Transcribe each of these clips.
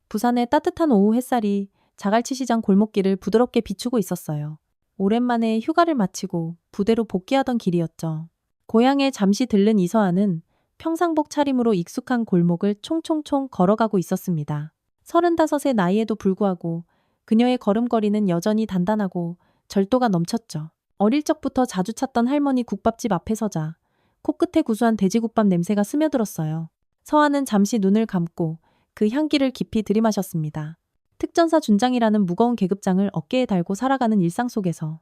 부산의 따뜻한 오후 햇살이 자갈치시장 골목길을 부드럽게 비추고 있었어요. 오랜만에 휴가를 마치고 부대로 복귀하던 길이었죠. 고향에 잠시 들른 이서아는 평상복 차림으로 익숙한 골목을 총총총 걸어가고 있었습니다. 35의 나이에도 불구하고 그녀의 걸음걸이는 여전히 단단하고 절도가 넘쳤죠. 어릴 적부터 자주 찾던 할머니 국밥집 앞에 서자 코끝에 구수한 돼지국밥 냄새가 스며들었어요. 서아는 잠시 눈을 감고 그 향기를 깊이 들이마셨습니다. 특전사 준장이라는 무거운 계급장을 어깨에 달고 살아가는 일상 속에서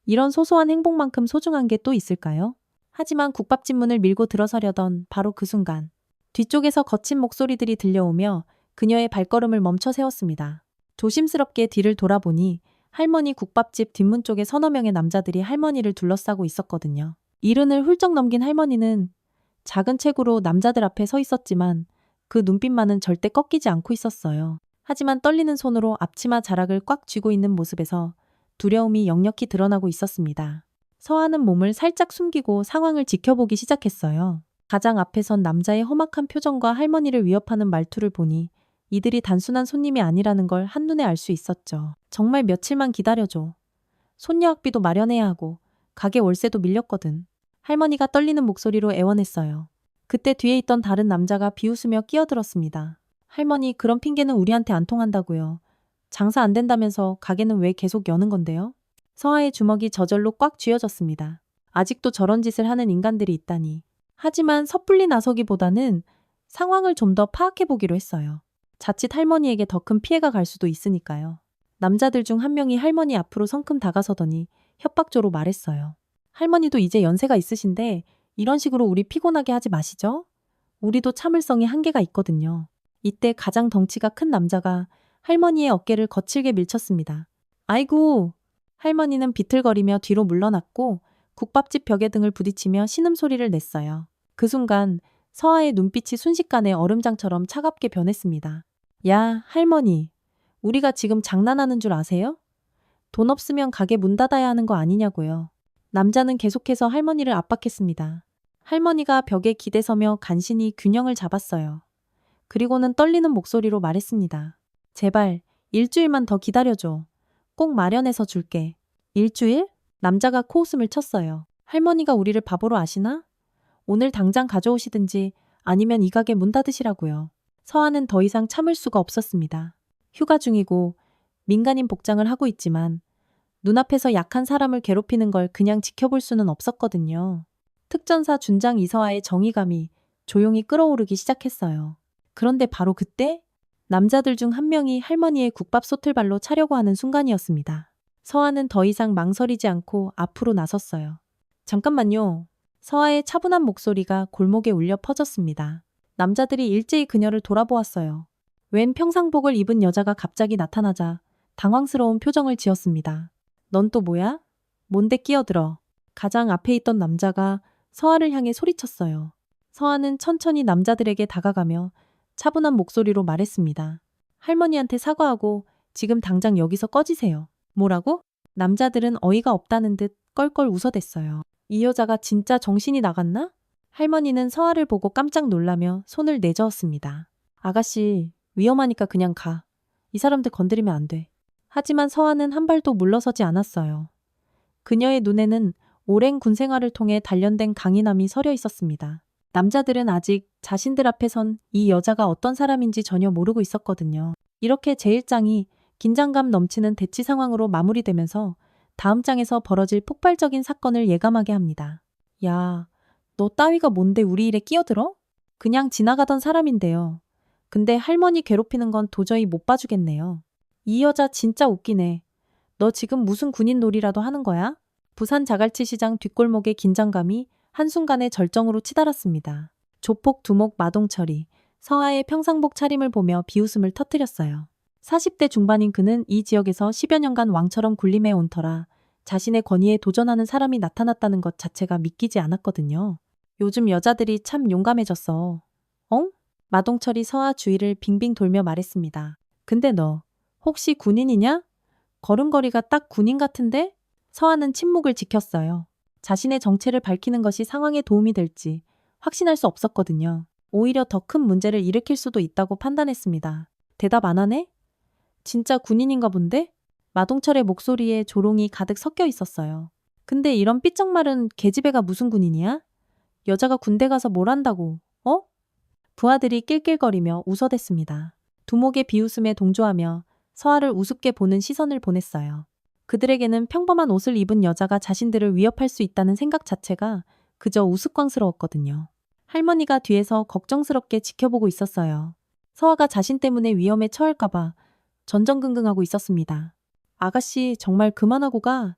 이런 소소한 행복만큼 소중한 게 또 있을까요? 하지만 국밥집 문을 밀고 들어서려던 바로 그 순간 뒤쪽에서 거친 목소리들이 들려오며 그녀의 발걸음을 멈춰 세웠습니다. 조심스럽게 뒤를 돌아보니 할머니 국밥집 뒷문 쪽에 서너 명의 남자들이 할머니를 둘러싸고 있었거든요. 이른을 훌쩍 넘긴 할머니는 작은 체구로 남자들 앞에 서 있었지만 그 눈빛만은 절대 꺾이지 않고 있었어요. 하지만 떨리는 손으로 앞치마 자락을 꽉 쥐고 있는 모습에서 두려움이 역력히 드러나고 있었습니다. 서아는 몸을 살짝 숨기고 상황을 지켜보기 시작했어요. 가장 앞에 선 남자의 험악한 표정과 할머니를 위협하는 말투를 보니 이들이 단순한 손님이 아니라는 걸 한눈에 알 수 있었죠. 정말 며칠만 기다려줘. 손녀 학비도 마련해야 하고 가게 월세도 밀렸거든. 할머니가 떨리는 목소리로 애원했어요. 그때 뒤에 있던 다른 남자가 비웃으며 끼어들었습니다. 할머니, 그런 핑계는 우리한테 안 통한다고요. 장사 안 된다면서 가게는 왜 계속 여는 건데요? 서아의 주먹이 저절로 꽉 쥐어졌습니다. 아직도 저런 짓을 하는 인간들이 있다니. 하지만 섣불리 나서기보다는 상황을 좀 더 파악해보기로 했어요. 자칫 할머니에게 더 큰 피해가 갈 수도 있으니까요. 남자들 중 한 명이 할머니 앞으로 성큼 다가서더니 협박조로 말했어요. 할머니도 이제 연세가 있으신데 이런 식으로 우리 피곤하게 하지 마시죠? 우리도 참을성에 한계가 있거든요. 이때 가장 덩치가 큰 남자가 할머니의 어깨를 거칠게 밀쳤습니다. 아이고! 할머니는 비틀거리며 뒤로 물러났고 국밥집 벽에 등을 부딪히며 신음소리를 냈어요. 그 순간 서아의 눈빛이 순식간에 얼음장처럼 차갑게 변했습니다. 야, 할머니. 우리가 지금 장난하는 줄 아세요? 돈 없으면 가게 문 닫아야 하는 거 아니냐고요. 남자는 계속해서 할머니를 압박했습니다. 할머니가 벽에 기대서며 간신히 균형을 잡았어요. 그리고는 떨리는 목소리로 말했습니다. 제발 일주일만 더 기다려줘. 꼭 마련해서 줄게. 일주일? 남자가 코웃음을 쳤어요. 할머니가 우리를 바보로 아시나? 오늘 당장 가져오시든지 아니면 이 가게 문 닫으시라고요. 서아는 더 이상 참을 수가 없었습니다. 휴가 중이고 민간인 복장을 하고 있지만 눈앞에서 약한 사람을 괴롭히는 걸 그냥 지켜볼 수는 없었거든요. 특전사 준장 이서아의 정의감이 조용히 끓어오르기 시작했어요. 그런데 바로 그때 남자들 중 한 명이 할머니의 국밥 소틀발로 차려고 하는 순간이었습니다. 서아는 더 이상 망설이지 않고 앞으로 나섰어요. 잠깐만요. 서아의 차분한 목소리가 골목에 울려 퍼졌습니다. 남자들이 일제히 그녀를 돌아보았어요. 웬 평상복을 입은 여자가 갑자기 나타나자 당황스러운 표정을 지었습니다. 넌 또 뭐야? 뭔데 끼어들어? 가장 앞에 있던 남자가 서아를 향해 소리쳤어요. 서아는 천천히 남자들에게 다가가며 차분한 목소리로 말했습니다. 할머니한테 사과하고 지금 당장 여기서 꺼지세요. 뭐라고? 남자들은 어이가 없다는 듯 껄껄 웃어댔어요. 이 여자가 진짜 정신이 나갔나? 할머니는 서아를 보고 깜짝 놀라며 손을 내저었습니다. 아가씨, 위험하니까 그냥 가. 이 사람들 건드리면 안 돼. 하지만 서아는 한 발도 물러서지 않았어요. 그녀의 눈에는 오랜 군 생활을 통해 단련된 강인함이 서려 있었습니다. 남자들은 아직 자신들 앞에 선 이 여자가 어떤 사람인지 전혀 모르고 있었거든요. 이렇게 제1장이 긴장감 넘치는 대치 상황으로 마무리되면서 다음 장에서 벌어질 폭발적인 사건을 예감하게 합니다. 야, 너 따위가 뭔데 우리 일에 끼어들어? 그냥 지나가던 사람인데요. 근데 할머니 괴롭히는 건 도저히 못 봐주겠네요. 이 여자 진짜 웃기네. 너 지금 무슨 군인 놀이라도 하는 거야? 부산 자갈치 시장 뒷골목의 긴장감이 한순간에 절정으로 치달았습니다. 조폭 두목 마동철이 서아의 평상복 차림을 보며 비웃음을 터뜨렸어요. 40대 중반인 그는 이 지역에서 10여 년간 왕처럼 군림해 온 터라 자신의 권위에 도전하는 사람이 나타났다는 것 자체가 믿기지 않았거든요. 요즘 여자들이 참 용감해졌어. 엉? 마동철이 서아 주위를 빙빙 돌며 말했습니다. 근데 너 혹시 군인이냐? 걸음걸이가 딱 군인 같은데? 서아는 침묵을 지켰어요. 자신의 정체를 밝히는 것이 상황에 도움이 될지 확신할 수 없었거든요. 오히려 더 큰 문제를 일으킬 수도 있다고 판단했습니다. 대답 안 하네? 진짜 군인인가 본데? 마동철의 목소리에 조롱이 가득 섞여 있었어요. 근데 이런 삐쩍마른 계집애가 무슨 군인이야? 여자가 군대 가서 뭘 한다고, 어? 부하들이 낄낄거리며 웃어댔습니다. 두목의 비웃음에 동조하며 서아를 우습게 보는 시선을 보냈어요. 그들에게는 평범한 옷을 입은 여자가 자신들을 위협할 수 있다는 생각 자체가 그저 우스꽝스러웠거든요. 할머니가 뒤에서 걱정스럽게 지켜보고 있었어요. 서아가 자신 때문에 위험에 처할까봐 전전긍긍하고 있었습니다. 아가씨, 정말 그만하고 가.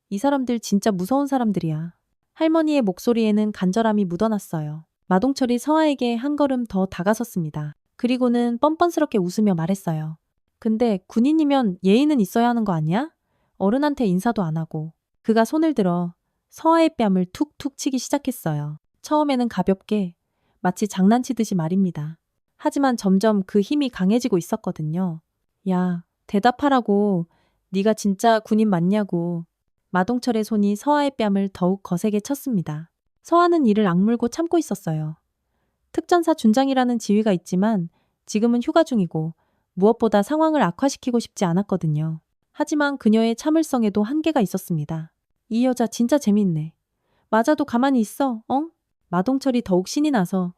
이 사람들 진짜 무서운 사람들이야. 할머니의 목소리에는 간절함이 묻어났어요. 마동철이 서아에게 한 걸음 더 다가섰습니다. 그리고는 뻔뻔스럽게 웃으며 말했어요. 근데 군인이면 예의는 있어야 하는 거 아니야? 어른한테 인사도 안 하고. 그가 손을 들어 서아의 뺨을 툭툭 치기 시작했어요. 처음에는 가볍게, 마치 장난치듯이 말입니다. 하지만 점점 그 힘이 강해지고 있었거든요. 야, 대답하라고. 네가 진짜 군인 맞냐고. 마동철의 손이 서아의 뺨을 더욱 거세게 쳤습니다. 서아는 이를 악물고 참고 있었어요. 특전사 준장이라는 지위가 있지만 지금은 휴가 중이고 무엇보다 상황을 악화시키고 싶지 않았거든요. 하지만 그녀의 참을성에도 한계가 있었습니다. 이 여자 진짜 재밌네. 맞아도 가만히 있어, 엉? 마동철이 더욱 신이 나서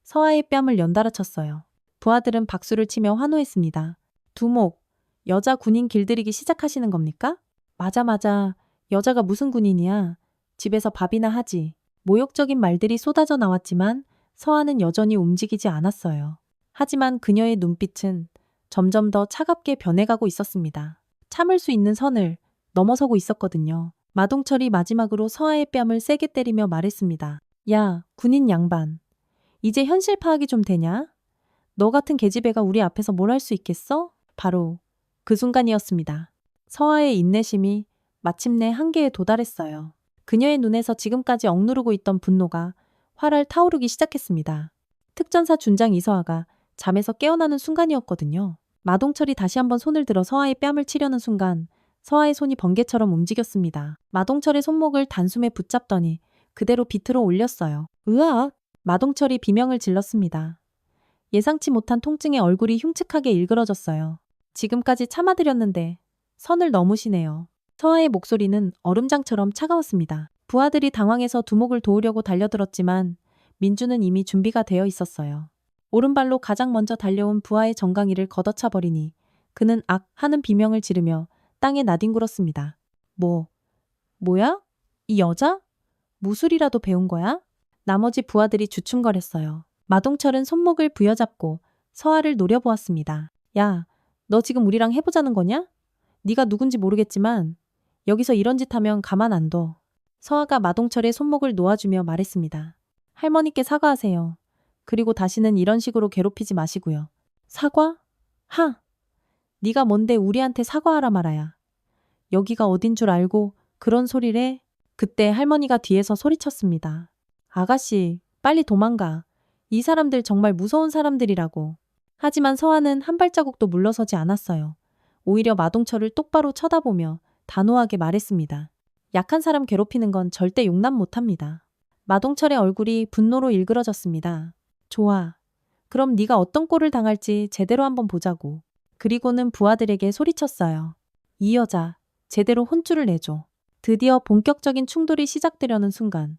서아의 뺨을 연달아 쳤어요. 부하들은 박수를 치며 환호했습니다. 두목, 여자 군인 길들이기 시작하시는 겁니까? 맞아. 여자가 무슨 군인이야. 집에서 밥이나 하지. 모욕적인 말들이 쏟아져 나왔지만 서아는 여전히 움직이지 않았어요. 하지만 그녀의 눈빛은 점점 더 차갑게 변해가고 있었습니다. 참을 수 있는 선을 넘어서고 있었거든요. 마동철이 마지막으로 서아의 뺨을 세게 때리며 말했습니다. 야, 군인 양반. 이제 현실 파악이 좀 되냐? 너 같은 계집애가 우리 앞에서 뭘 할 수 있겠어? 바로 그 순간이었습니다. 서아의 인내심이 마침내 한계에 도달했어요. 그녀의 눈에서 지금까지 억누르고 있던 분노가 활활 타오르기 시작했습니다. 특전사 준장 이서아가 잠에서 깨어나는 순간이었거든요. 마동철이 다시 한번 손을 들어 서아의 뺨을 치려는 순간 서아의 손이 번개처럼 움직였습니다. 마동철의 손목을 단숨에 붙잡더니 그대로 비틀어 올렸어요. 으악! 마동철이 비명을 질렀습니다. 예상치 못한 통증에 얼굴이 흉측하게 일그러졌어요. 지금까지 참아드렸는데 선을 넘으시네요. 서아의 목소리는 얼음장처럼 차가웠습니다. 부하들이 당황해서 두목을 도우려고 달려들었지만 민주는 이미 준비가 되어 있었어요. 오른발로 가장 먼저 달려온 부하의 정강이를 걷어차 버리니 그는 악 하는 비명을 지르며 땅에 나뒹굴었습니다. 뭐야? 이 여자? 무술이라도 배운 거야? 나머지 부하들이 주춤거렸어요. 마동철은 손목을 부여잡고 서아를 노려보았습니다. 야, 너 지금 우리랑 해보자는 거냐? 네가 누군지 모르겠지만 여기서 이런 짓 하면 가만 안 둬. 서아가 마동철의 손목을 놓아주며 말했습니다. 할머니께 사과하세요. 그리고 다시는 이런 식으로 괴롭히지 마시고요. 사과? 네가 뭔데 우리한테 사과하라 말아야. 여기가 어딘 줄 알고 그런 소리래? 그때 할머니가 뒤에서 소리쳤습니다. 아가씨, 빨리 도망가. 이 사람들 정말 무서운 사람들이라고. 하지만 서아는 한 발자국도 물러서지 않았어요. 오히려 마동철을 똑바로 쳐다보며 단호하게 말했습니다. 약한 사람 괴롭히는 건 절대 용납 못합니다. 마동철의 얼굴이 분노로 일그러졌습니다. 좋아. 그럼 네가 어떤 꼴을 당할지 제대로 한번 보자고. 그리고는 부하들에게 소리쳤어요. 이 여자, 제대로 혼쭐을 내줘. 드디어 본격적인 충돌이 시작되려는 순간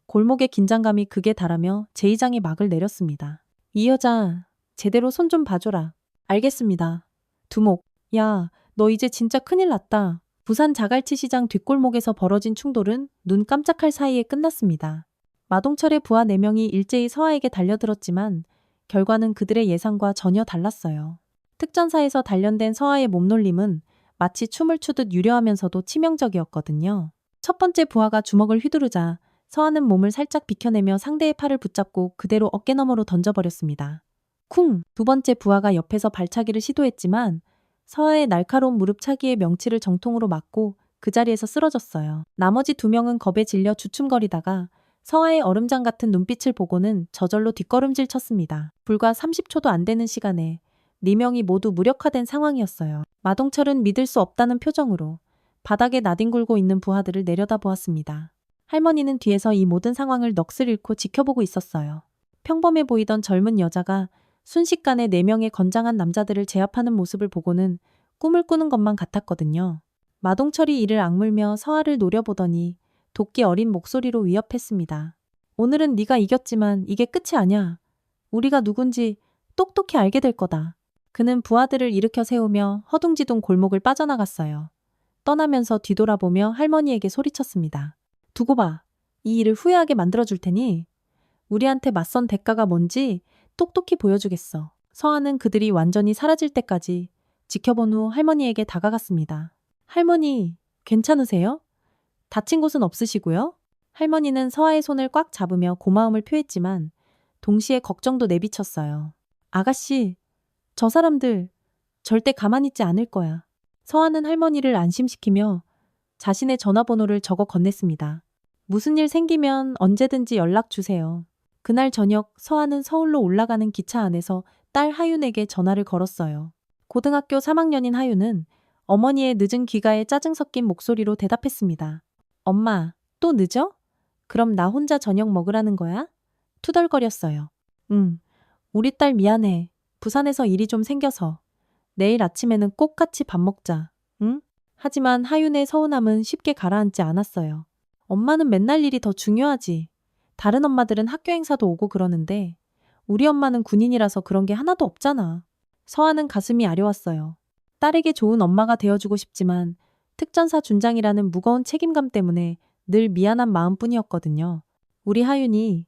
골목의 긴장감이 극에 달하며 제2장이 막을 내렸습니다. 이 여자, 제대로 손 좀 봐줘라. 알겠습니다. 두목, 야, 너 이제 진짜 큰일 났다. 부산 자갈치 시장 뒷골목에서 벌어진 충돌은 눈 깜짝할 사이에 끝났습니다. 마동철의 부하 4명이 일제히 서아에게 달려들었지만 결과는 그들의 예상과 전혀 달랐어요. 특전사에서 단련된 서아의 몸놀림은 마치 춤을 추듯 유려하면서도 치명적이었거든요. 첫 번째 부하가 주먹을 휘두르자 서아는 몸을 살짝 비켜내며 상대의 팔을 붙잡고 그대로 어깨너머로 던져버렸습니다. 쿵! 두 번째 부하가 옆에서 발차기를 시도했지만 서아의 날카로운 무릎차기에 명치를 정통으로 맞고 그 자리에서 쓰러졌어요. 나머지 2명은 겁에 질려 주춤거리다가 서아의 얼음장 같은 눈빛을 보고는 저절로 뒷걸음질 쳤습니다. 불과 30초도 안 되는 시간에 4명이 모두 무력화된 상황이었어요. 마동철은 믿을 수 없다는 표정으로 바닥에 나뒹굴고 있는 부하들을 내려다보았습니다. 할머니는 뒤에서 이 모든 상황을 넋을 잃고 지켜보고 있었어요. 평범해 보이던 젊은 여자가 순식간에 4명의 건장한 남자들을 제압하는 모습을 보고는 꿈을 꾸는 것만 같았거든요. 마동철이 이를 악물며 서아를 노려보더니 도끼 어린 목소리로 위협했습니다. 오늘은 네가 이겼지만 이게 끝이 아니야. 우리가 누군지 똑똑히 알게 될 거다. 그는 부하들을 일으켜 세우며 허둥지둥 골목을 빠져나갔어요. 떠나면서 뒤돌아보며 할머니에게 소리쳤습니다. 두고 봐. 이 일을 후회하게 만들어줄 테니 우리한테 맞선 대가가 뭔지 똑똑히 보여주겠어. 서아는 그들이 완전히 사라질 때까지 지켜본 후 할머니에게 다가갔습니다. 할머니, 괜찮으세요? 다친 곳은 없으시고요? 할머니는 서아의 손을 꽉 잡으며 고마움을 표했지만 동시에 걱정도 내비쳤어요. 아가씨, 저 사람들 절대 가만히 있지 않을 거야. 서아는 할머니를 안심시키며 자신의 전화번호를 적어 건넸습니다. 무슨 일 생기면 언제든지 연락 주세요. 그날 저녁 서아는 서울로 올라가는 기차 안에서 딸 하윤에게 전화를 걸었어요. 고등학교 3학년인 하윤은 어머니의 늦은 귀가에 짜증 섞인 목소리로 대답했습니다. 엄마, 또 늦어? 그럼 나 혼자 저녁 먹으라는 거야? 투덜거렸어요. 응, 우리 딸 미안해. 부산에서 일이 좀 생겨서. 내일 아침에는 꼭 같이 밥 먹자. 응? 하지만 하윤의 서운함은 쉽게 가라앉지 않았어요. 엄마는 맨날 일이 더 중요하지. 다른 엄마들은 학교 행사도 오고 그러는데 우리 엄마는 군인이라서 그런 게 하나도 없잖아. 서아는 가슴이 아려왔어요. 딸에게 좋은 엄마가 되어주고 싶지만 특전사 준장이라는 무거운 책임감 때문에 늘 미안한 마음뿐이었거든요. 우리 하윤이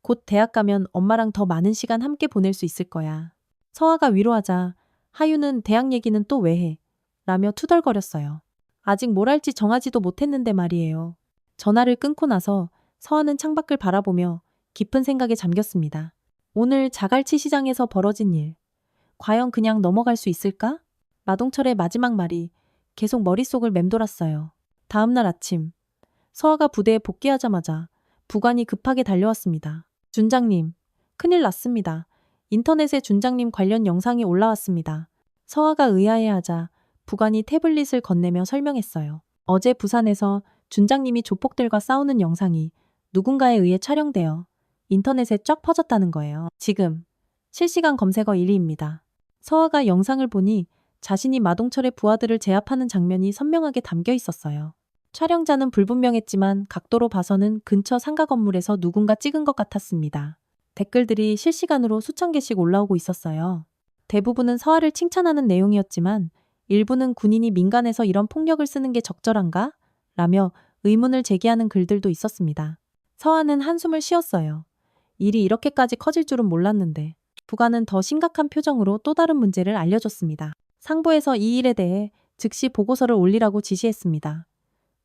곧 대학 가면 엄마랑 더 많은 시간 함께 보낼 수 있을 거야. 서아가 위로하자 하윤은 대학 얘기는 또 왜 해? 라며 투덜거렸어요. 아직 뭘 할지 정하지도 못했는데 말이에요. 전화를 끊고 나서 서아는 창밖을 바라보며 깊은 생각에 잠겼습니다. 오늘 자갈치 시장에서 벌어진 일. 과연 그냥 넘어갈 수 있을까? 마동철의 마지막 말이 계속 머릿속을 맴돌았어요. 다음 날 아침, 서아가 부대에 복귀하자마자 부관이 급하게 달려왔습니다. 준장님, 큰일 났습니다. 인터넷에 준장님 관련 영상이 올라왔습니다. 서아가 의아해하자 부관이 태블릿을 건네며 설명했어요. 어제 부산에서 준장님이 조폭들과 싸우는 영상이 누군가에 의해 촬영되어 인터넷에 쫙 퍼졌다는 거예요. 지금 실시간 검색어 1위입니다. 서아가 영상을 보니 자신이 마동철의 부하들을 제압하는 장면이 선명하게 담겨 있었어요. 촬영자는 불분명했지만 각도로 봐서는 근처 상가 건물에서 누군가 찍은 것 같았습니다. 댓글들이 실시간으로 수천 개씩 올라오고 있었어요. 대부분은 서아를 칭찬하는 내용이었지만 일부는 군인이 민간에서 이런 폭력을 쓰는 게 적절한가? 라며 의문을 제기하는 글들도 있었습니다. 서아는 한숨을 쉬었어요. 일이 이렇게까지 커질 줄은 몰랐는데 부관은 더 심각한 표정으로 또 다른 문제를 알려줬습니다. 상부에서 이 일에 대해 즉시 보고서를 올리라고 지시했습니다.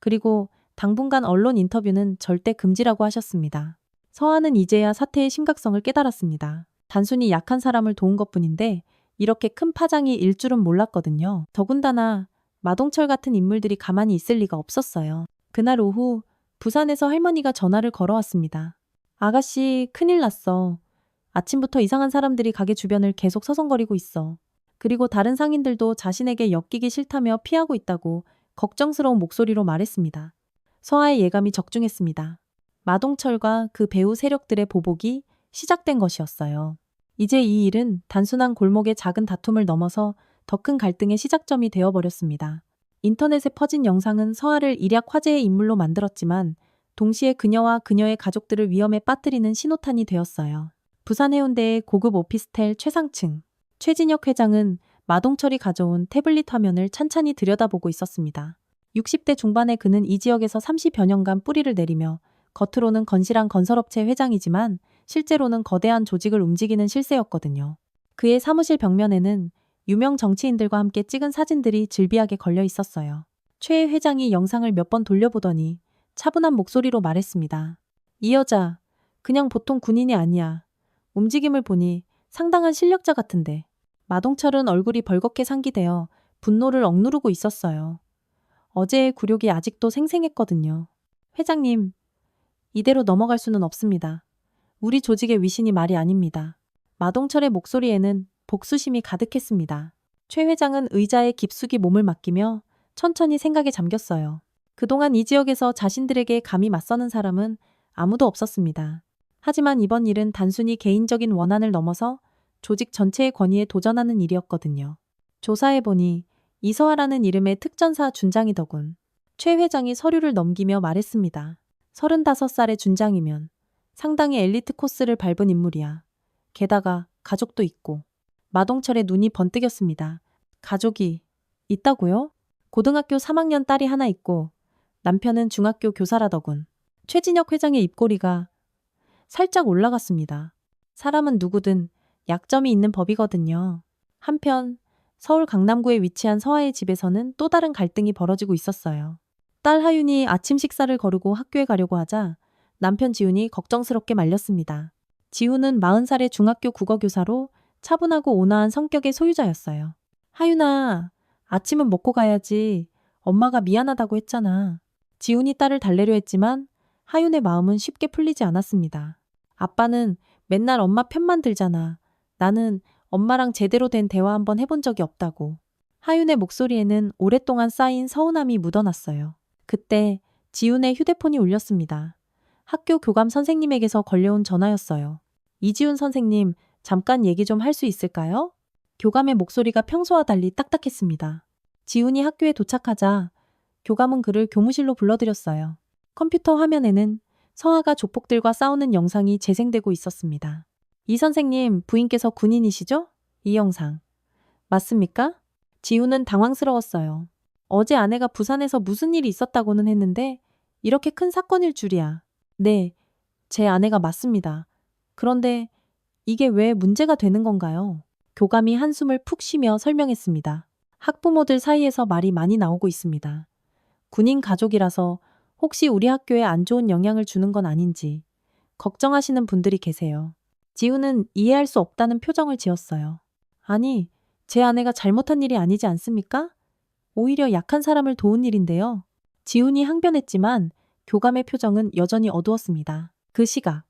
그리고 당분간 언론 인터뷰는 절대 금지라고 하셨습니다. 서아는 이제야 사태의 심각성을 깨달았습니다. 단순히 약한 사람을 도운 것뿐인데 이렇게 큰 파장이 일 줄은 몰랐거든요. 더군다나 마동철 같은 인물들이 가만히 있을 리가 없었어요. 그날 오후 부산에서 할머니가 전화를 걸어왔습니다. 아가씨, 큰일 났어. 아침부터 이상한 사람들이 가게 주변을 계속 서성거리고 있어. 그리고 다른 상인들도 자신에게 엮이기 싫다며 피하고 있다고 걱정스러운 목소리로 말했습니다. 서아의 예감이 적중했습니다. 마동철과 그 배후 세력들의 보복이 시작된 것이었어요. 이제 이 일은 단순한 골목의 작은 다툼을 넘어서 더 큰 갈등의 시작점이 되어버렸습니다. 인터넷에 퍼진 영상은 서아를 일약 화제의 인물로 만들었지만 동시에 그녀와 그녀의 가족들을 위험에 빠뜨리는 신호탄이 되었어요. 부산 해운대의 고급 오피스텔 최상층. 최진혁 회장은 마동철이 가져온 태블릿 화면을 찬찬히 들여다보고 있었습니다. 60대 중반의 그는 이 지역에서 30여 년간 뿌리를 내리며 겉으로는 건실한 건설업체 회장이지만 실제로는 거대한 조직을 움직이는 실세였거든요. 그의 사무실 벽면에는 유명 정치인들과 함께 찍은 사진들이 질비하게 걸려 있었어요. 최 회장이 영상을 몇 번 돌려보더니 차분한 목소리로 말했습니다. 이 여자, 그냥 보통 군인이 아니야. 움직임을 보니 상당한 실력자 같은데. 마동철은 얼굴이 벌겋게 상기되어 분노를 억누르고 있었어요. 어제의 굴욕이 아직도 생생했거든요. 회장님, 이대로 넘어갈 수는 없습니다. 우리 조직의 위신이 말이 아닙니다. 마동철의 목소리에는 복수심이 가득했습니다. 최 회장은 의자에 깊숙이 몸을 맡기며 천천히 생각에 잠겼어요. 그동안 이 지역에서 자신들에게 감히 맞서는 사람은 아무도 없었습니다. 하지만 이번 일은 단순히 개인적인 원한을 넘어서 조직 전체의 권위에 도전하는 일이었거든요. 조사해보니 이서아라는 이름의 특전사 준장이더군. 최 회장이 서류를 넘기며 말했습니다. 35살의 준장이면 상당히 엘리트 코스를 밟은 인물이야. 게다가 가족도 있고. 마동철의 눈이 번뜩였습니다. 가족이 있다고요? 고등학교 3학년 딸이 하나 있고 남편은 중학교 교사라더군. 최진혁 회장의 입꼬리가 살짝 올라갔습니다. 사람은 누구든 약점이 있는 법이거든요. 한편 서울 강남구에 위치한 서아의 집에서는 또 다른 갈등이 벌어지고 있었어요. 딸 하윤이 아침 식사를 거르고 학교에 가려고 하자 남편 지훈이 걱정스럽게 말렸습니다. 지훈은 40살의 중학교 국어교사로 차분하고 온화한 성격의 소유자였어요. 하윤아, 아침은 먹고 가야지. 엄마가 미안하다고 했잖아. 지훈이 딸을 달래려 했지만 하윤의 마음은 쉽게 풀리지 않았습니다. 아빠는 맨날 엄마 편만 들잖아. 나는 엄마랑 제대로 된 대화 한번 해본 적이 없다고. 하윤의 목소리에는 오랫동안 쌓인 서운함이 묻어났어요. 그때 지훈의 휴대폰이 울렸습니다. 학교 교감 선생님에게서 걸려온 전화였어요. 이지훈 선생님, 잠깐 얘기 좀 할 수 있을까요? 교감의 목소리가 평소와 달리 딱딱했습니다. 지훈이 학교에 도착하자 교감은 그를 교무실로 불러들였어요. 컴퓨터 화면에는 서아가 조폭들과 싸우는 영상이 재생되고 있었습니다. 이 선생님, 부인께서 군인이시죠? 이 영상. 맞습니까? 지훈은 당황스러웠어요. 어제 아내가 부산에서 무슨 일이 있었다고는 했는데 이렇게 큰 사건일 줄이야. 네, 제 아내가 맞습니다. 그런데 이게 왜 문제가 되는 건가요? 교감이 한숨을 푹 쉬며 설명했습니다. 학부모들 사이에서 말이 많이 나오고 있습니다. 군인 가족이라서 혹시 우리 학교에 안 좋은 영향을 주는 건 아닌지 걱정하시는 분들이 계세요. 지훈은 이해할 수 없다는 표정을 지었어요. 아니, 제 아내가 잘못한 일이 아니지 않습니까? 오히려 약한 사람을 도운 일인데요. 지훈이 항변했지만 교감의 표정은 여전히 어두웠습니다. 그 시각,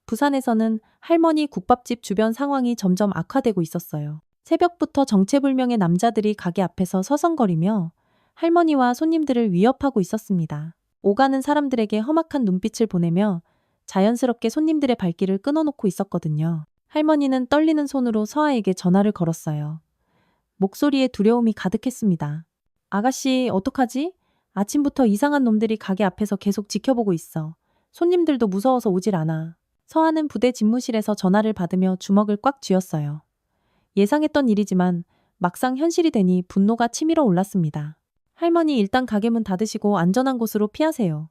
부산에서는 할머니 국밥집 주변 상황이 점점 악화되고 있었어요. 새벽부터 정체불명의 남자들이 가게 앞에서 서성거리며 할머니와 손님들을 위협하고 있었습니다. 오가는 사람들에게 험악한 눈빛을 보내며 자연스럽게 손님들의 발길을 끊어놓고 있었거든요. 할머니는 떨리는 손으로 서아에게 전화를 걸었어요. 목소리에 두려움이 가득했습니다. 아가씨, 어떡하지? 아침부터 이상한 놈들이 가게 앞에서 계속 지켜보고 있어. 손님들도 무서워서 오질 않아. 서아는 부대 집무실에서 전화를 받으며 주먹을 꽉 쥐었어요. 예상했던 일이지만 막상 현실이 되니 분노가 치밀어 올랐습니다. 할머니, 일단 가게 문 닫으시고 안전한 곳으로 피하세요.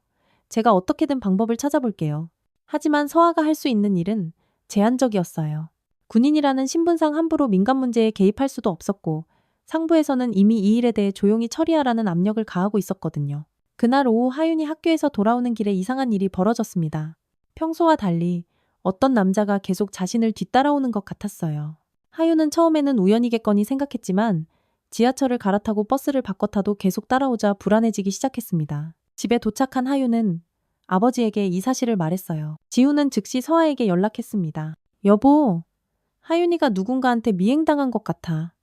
제가 어떻게든 방법을 찾아볼게요. 하지만 서아가 할 수 있는 일은 제한적이었어요. 군인이라는 신분상 함부로 민간 문제에 개입할 수도 없었고 상부에서는 이미 이 일에 대해 조용히 처리하라는 압력을 가하고 있었거든요. 그날 오후 하윤이 학교에서 돌아오는 길에 이상한 일이 벌어졌습니다. 평소와 달리 어떤 남자가 계속 자신을 뒤따라오는 것 같았어요. 하윤은 처음에는 우연이겠거니 생각했지만 지하철을 갈아타고 버스를 바꿔 타도 계속 따라오자 불안해지기 시작했습니다. 집에 도착한 하윤은 아버지에게 이 사실을 말했어요. 지훈은 즉시 서아에게 연락했습니다. 여보, 하윤이가 누군가한테 미행당한 것 같아.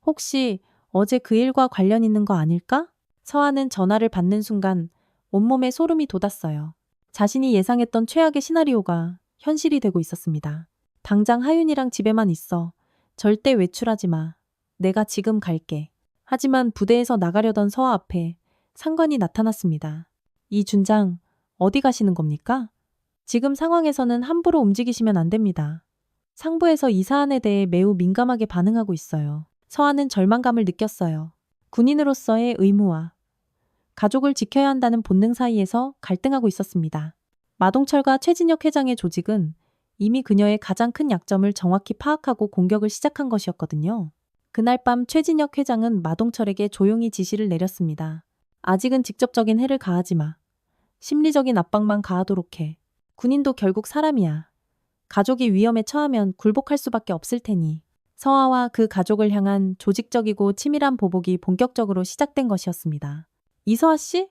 혹시 어제 그 일과 관련 있는 거 아닐까? 서아는 전화를 받는 순간 온몸에 소름이 돋았어요. 자신이 예상했던 최악의 시나리오가 현실이 되고 있었습니다. 당장 하윤이랑 집에만 있어. 절대 외출하지 마. 내가 지금 갈게. 하지만 부대에서 나가려던 서아 앞에 상관이 나타났습니다. 이 준장, 어디 가시는 겁니까? 지금 상황에서는 함부로 움직이시면 안 됩니다. 상부에서 이 사안에 대해 매우 민감하게 반응하고 있어요. 서아는 절망감을 느꼈어요. 군인으로서의 의무와 가족을 지켜야 한다는 본능 사이에서 갈등하고 있었습니다. 마동철과 최진혁 회장의 조직은 이미 그녀의 가장 큰 약점을 정확히 파악하고 공격을 시작한 것이었거든요. 그날 밤 최진혁 회장은 마동철에게 조용히 지시를 내렸습니다. 아직은 직접적인 해를 가하지 마. 심리적인 압박만 가하도록 해. 군인도 결국 사람이야. 가족이 위험에 처하면 굴복할 수밖에 없을 테니. 서아와 그 가족을 향한 조직적이고 치밀한 보복이 본격적으로 시작된 것이었습니다. 이서아 씨?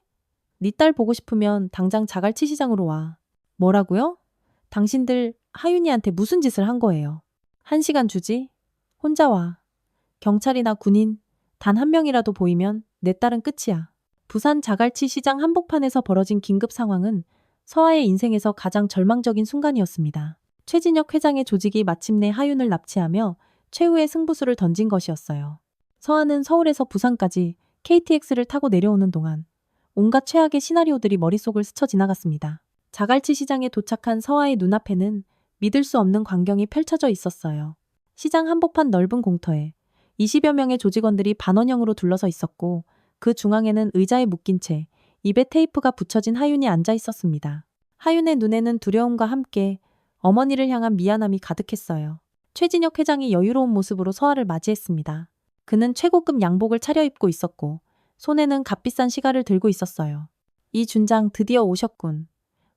네 딸 보고 싶으면 당장 자갈치 시장으로 와. 뭐라고요? 당신들 하윤이한테 무슨 짓을 한 거예요? 1시간 주지? 혼자 와. 경찰이나 군인 단 한 명이라도 보이면 내 딸은 끝이야. 부산 자갈치 시장 한복판에서 벌어진 긴급 상황은 서아의 인생에서 가장 절망적인 순간이었습니다. 최진혁 회장의 조직이 마침내 하윤을 납치하며 최후의 승부수를 던진 것이었어요. 서한은 서울에서 부산까지 KTX를 타고 내려오는 동안 온갖 최악의 시나리오들이 머릿속을 스쳐 지나갔습니다. 자갈치 시장에 도착한 서하의 눈앞에는 믿을 수 없는 광경이 펼쳐져 있었어요. 시장 한복판 넓은 공터에 20여 명의 조직원들이 반원형으로 둘러서 있었고 그 중앙에는 의자에 묶인 채 입에 테이프가 붙여진 하윤이 앉아 있었습니다. 하윤의 눈에는 두려움과 함께 어머니를 향한 미안함이 가득했어요. 최진혁 회장이 여유로운 모습으로 서하를 맞이했습니다. 그는 최고급 양복을 차려입고 있었고 손에는 값비싼 시가를 들고 있었어요. 이 준장 드디어 오셨군.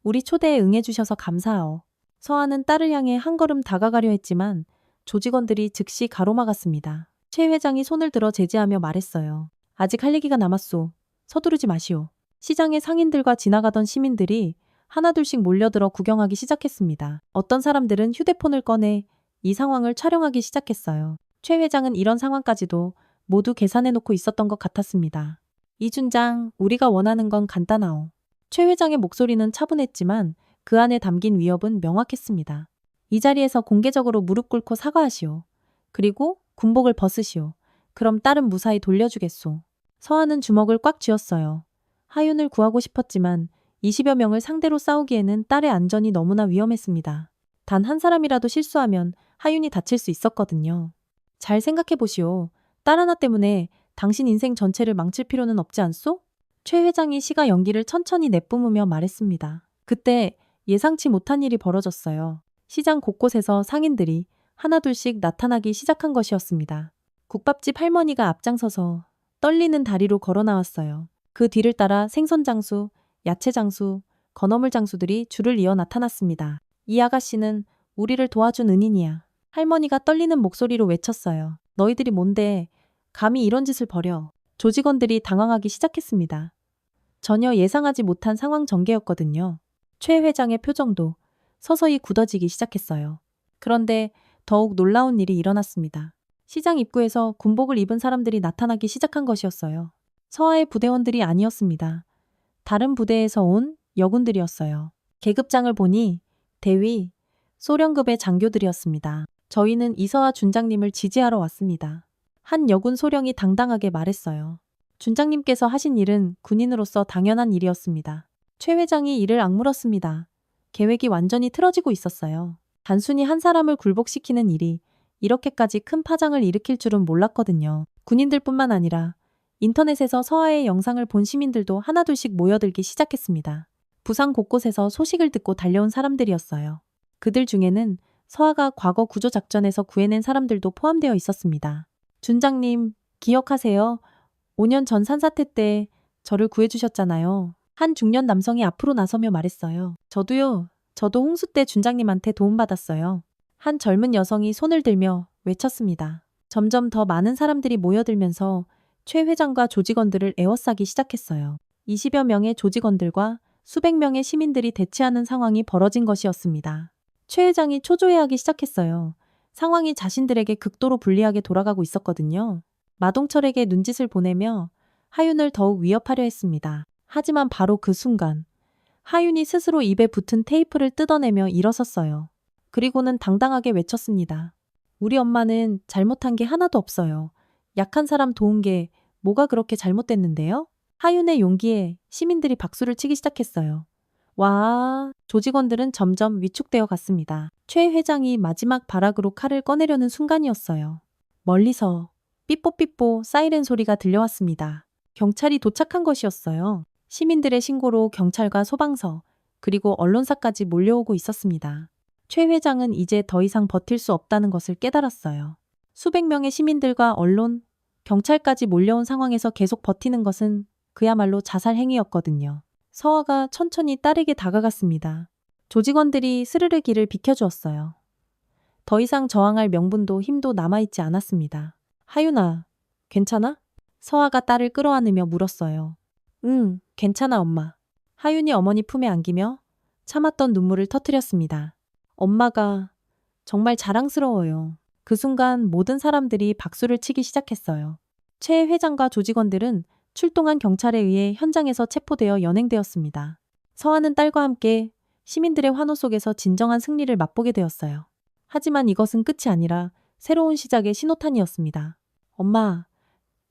우리 초대에 응해주셔서 감사하오. 서하는 딸을 향해 한 걸음 다가가려 했지만 조직원들이 즉시 가로막았습니다. 최 회장이 손을 들어 제지하며 말했어요. 아직 할 얘기가 남았소. 서두르지 마시오. 시장의 상인들과 지나가던 시민들이 하나둘씩 몰려들어 구경하기 시작했습니다. 어떤 사람들은 휴대폰을 꺼내 이 상황을 촬영하기 시작했어요. 최 회장은 이런 상황까지도 모두 계산해놓고 있었던 것 같았습니다. 이준장, 우리가 원하는 건 간단하오. 최 회장의 목소리는 차분했지만 그 안에 담긴 위협은 명확했습니다. 이 자리에서 공개적으로 무릎 꿇고 사과하시오. 그리고 군복을 벗으시오. 그럼 딸은 무사히 돌려주겠소. 서하는 주먹을 꽉 쥐었어요. 하윤을 구하고 싶었지만 20여 명을 상대로 싸우기에는 딸의 안전이 너무나 위험했습니다. 단 한 사람이라도 실수하면 하윤이 다칠 수 있었거든요. 잘 생각해 보시오. 딸 하나 때문에 당신 인생 전체를 망칠 필요는 없지 않소? 최 회장이 시가 연기를 천천히 내뿜으며 말했습니다. 그때 예상치 못한 일이 벌어졌어요. 시장 곳곳에서 상인들이 하나둘씩 나타나기 시작한 것이었습니다. 국밥집 할머니가 앞장서서 떨리는 다리로 걸어 나왔어요. 그 뒤를 따라 생선 장수, 야채 장수, 건어물 장수들이 줄을 이어 나타났습니다. 이 아가씨는 우리를 도와준 은인이야. 할머니가 떨리는 목소리로 외쳤어요. 너희들이 뭔데 감히 이런 짓을 벌여. 조직원들이 당황하기 시작했습니다. 전혀 예상하지 못한 상황 전개였거든요. 최 회장의 표정도 서서히 굳어지기 시작했어요. 그런데 더욱 놀라운 일이 일어났습니다. 시장 입구에서 군복을 입은 사람들이 나타나기 시작한 것이었어요. 서하의 부대원들이 아니었습니다. 다른 부대에서 온 여군들이었어요. 계급장을 보니 대위, 소령급의 장교들이었습니다. 저희는 이서하 준장님을 지지하러 왔습니다. 한 여군 소령이 당당하게 말했어요. 준장님께서 하신 일은 군인으로서 당연한 일이었습니다. 최 회장이 이를 악물었습니다. 계획이 완전히 틀어지고 있었어요. 단순히 한 사람을 굴복시키는 일이 이렇게까지 큰 파장을 일으킬 줄은 몰랐거든요. 군인들뿐만 아니라 인터넷에서 서하의 영상을 본 시민들도 하나둘씩 모여들기 시작했습니다. 부산 곳곳에서 소식을 듣고 달려온 사람들이었어요. 그들 중에는 서하가 과거 구조작전에서 구해낸 사람들도 포함되어 있었습니다. 준장님, 기억하세요? 5년 전 산사태 때 저를 구해주셨잖아요. 한 중년 남성이 앞으로 나서며 말했어요. 저도요. 저도 홍수 때 준장님한테 도움받았어요. 한 젊은 여성이 손을 들며 외쳤습니다. 점점 더 많은 사람들이 모여들면서 최 회장과 조직원들을 에워싸기 시작했어요. 20여 명의 조직원들과 수백 명의 시민들이 대치하는 상황이 벌어진 것이었습니다. 최 회장이 초조해하기 시작했어요. 상황이 자신들에게 극도로 불리하게 돌아가고 있었거든요. 마동철에게 눈짓을 보내며 하윤을 더욱 위협하려 했습니다. 하지만 바로 그 순간 하윤이 스스로 입에 붙은 테이프를 뜯어내며 일어섰어요. 그리고는 당당하게 외쳤습니다. 우리 엄마는 잘못한 게 하나도 없어요. 약한 사람 도운 게 뭐가 그렇게 잘못됐는데요? 하윤의 용기에 시민들이 박수를 치기 시작했어요. 와, 조직원들은 점점 위축되어 갔습니다. 최 회장이 마지막 발악으로 칼을 꺼내려는 순간이었어요. 멀리서 삐뽀삐뽀 사이렌 소리가 들려왔습니다. 경찰이 도착한 것이었어요. 시민들의 신고로 경찰과 소방서, 그리고 언론사까지 몰려오고 있었습니다. 최 회장은 이제 더 이상 버틸 수 없다는 것을 깨달았어요. 수백 명의 시민들과 언론, 경찰까지 몰려온 상황에서 계속 버티는 것은 그야말로 자살 행위였거든요. 서하가 천천히 딸에게 다가갔습니다. 조직원들이 스르르 길을 비켜주었어요. 더 이상 저항할 명분도 힘도 남아있지 않았습니다. 하윤아, 괜찮아? 서하가 딸을 끌어안으며 물었어요. 응, 괜찮아 엄마. 하윤이 어머니 품에 안기며 참았던 눈물을 터뜨렸습니다. 엄마가 정말 자랑스러워요. 그 순간 모든 사람들이 박수를 치기 시작했어요. 최 회장과 조직원들은 출동한 경찰에 의해 현장에서 체포되어 연행되었습니다. 서하는 딸과 함께 시민들의 환호 속에서 진정한 승리를 맛보게 되었어요. 하지만 이것은 끝이 아니라 새로운 시작의 신호탄이었습니다. 엄마,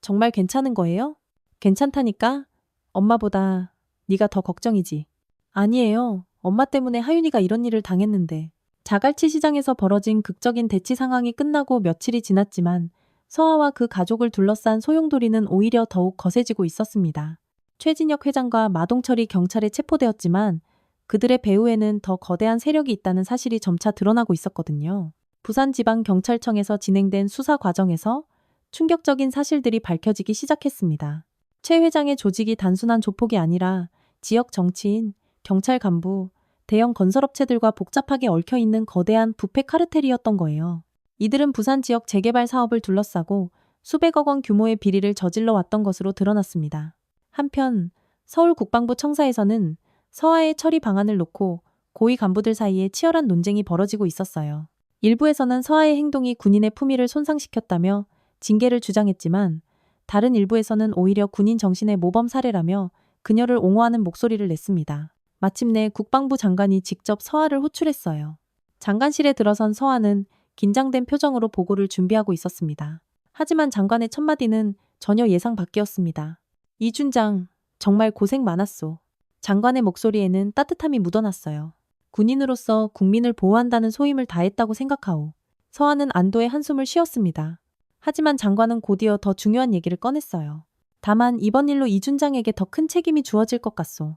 정말 괜찮은 거예요? 괜찮다니까? 엄마보다 네가 더 걱정이지. 아니에요. 엄마 때문에 하윤이가 이런 일을 당했는데. 자갈치 시장에서 벌어진 극적인 대치 상황이 끝나고 며칠이 지났지만 서아와 그 가족을 둘러싼 소용돌이는 오히려 더욱 거세지고 있었습니다. 최진혁 회장과 마동철이 경찰에 체포되었지만 그들의 배후에는 더 거대한 세력이 있다는 사실이 점차 드러나고 있었거든요. 부산지방경찰청에서 진행된 수사 과정에서 충격적인 사실들이 밝혀지기 시작했습니다. 최 회장의 조직이 단순한 조폭이 아니라 지역 정치인, 경찰 간부, 대형 건설업체들과 복잡하게 얽혀있는 거대한 부패 카르텔이었던 거예요. 이들은 부산 지역 재개발 사업을 둘러싸고 수백억 원 규모의 비리를 저질러 왔던 것으로 드러났습니다. 한편 서울 국방부 청사에서는 서아의 처리 방안을 놓고 고위 간부들 사이에 치열한 논쟁이 벌어지고 있었어요. 일부에서는 서아의 행동이 군인의 품위를 손상시켰다며 징계를 주장했지만 다른 일부에서는 오히려 군인 정신의 모범 사례라며 그녀를 옹호하는 목소리를 냈습니다. 마침내 국방부 장관이 직접 서아를 호출했어요. 장관실에 들어선 서아는 긴장된 표정으로 보고를 준비하고 있었습니다. 하지만 장관의 첫마디는 전혀 예상 밖이었습니다. 이준장, 정말 고생 많았소. 장관의 목소리에는 따뜻함이 묻어났어요. 군인으로서 국민을 보호한다는 소임을 다했다고 생각하오. 서아는 안도의 한숨을 쉬었습니다. 하지만 장관은 곧이어 더 중요한 얘기를 꺼냈어요. 다만 이번 일로 이준장에게 더 큰 책임이 주어질 것 같소.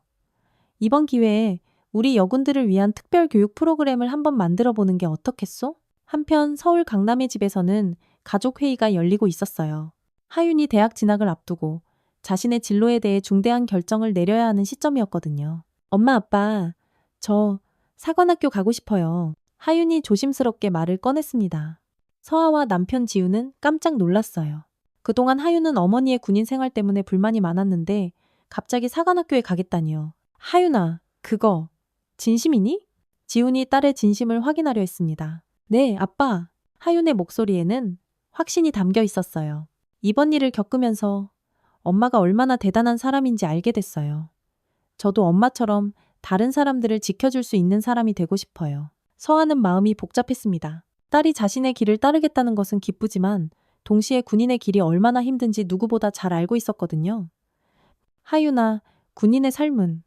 이번 기회에 우리 여군들을 위한 특별 교육 프로그램을 한번 만들어 보는 게 어떻겠소? 한편 서울 강남의 집에서는 가족회의가 열리고 있었어요. 하윤이 대학 진학을 앞두고 자신의 진로에 대해 중대한 결정을 내려야 하는 시점이었거든요. 엄마, 아빠, 저 사관학교 가고 싶어요. 하윤이 조심스럽게 말을 꺼냈습니다. 서아와 남편 지우는 깜짝 놀랐어요. 그동안 하윤은 어머니의 군인 생활 때문에 불만이 많았는데 갑자기 사관학교에 가겠다니요. 하윤아, 그거 진심이니? 지훈이 딸의 진심을 확인하려 했습니다. 네, 아빠. 하윤의 목소리에는 확신이 담겨 있었어요. 이번 일을 겪으면서 엄마가 얼마나 대단한 사람인지 알게 됐어요. 저도 엄마처럼 다른 사람들을 지켜줄 수 있는 사람이 되고 싶어요. 서아는 마음이 복잡했습니다. 딸이 자신의 길을 따르겠다는 것은 기쁘지만 동시에 군인의 길이 얼마나 힘든지 누구보다 잘 알고 있었거든요. 하윤아, 군인의 삶은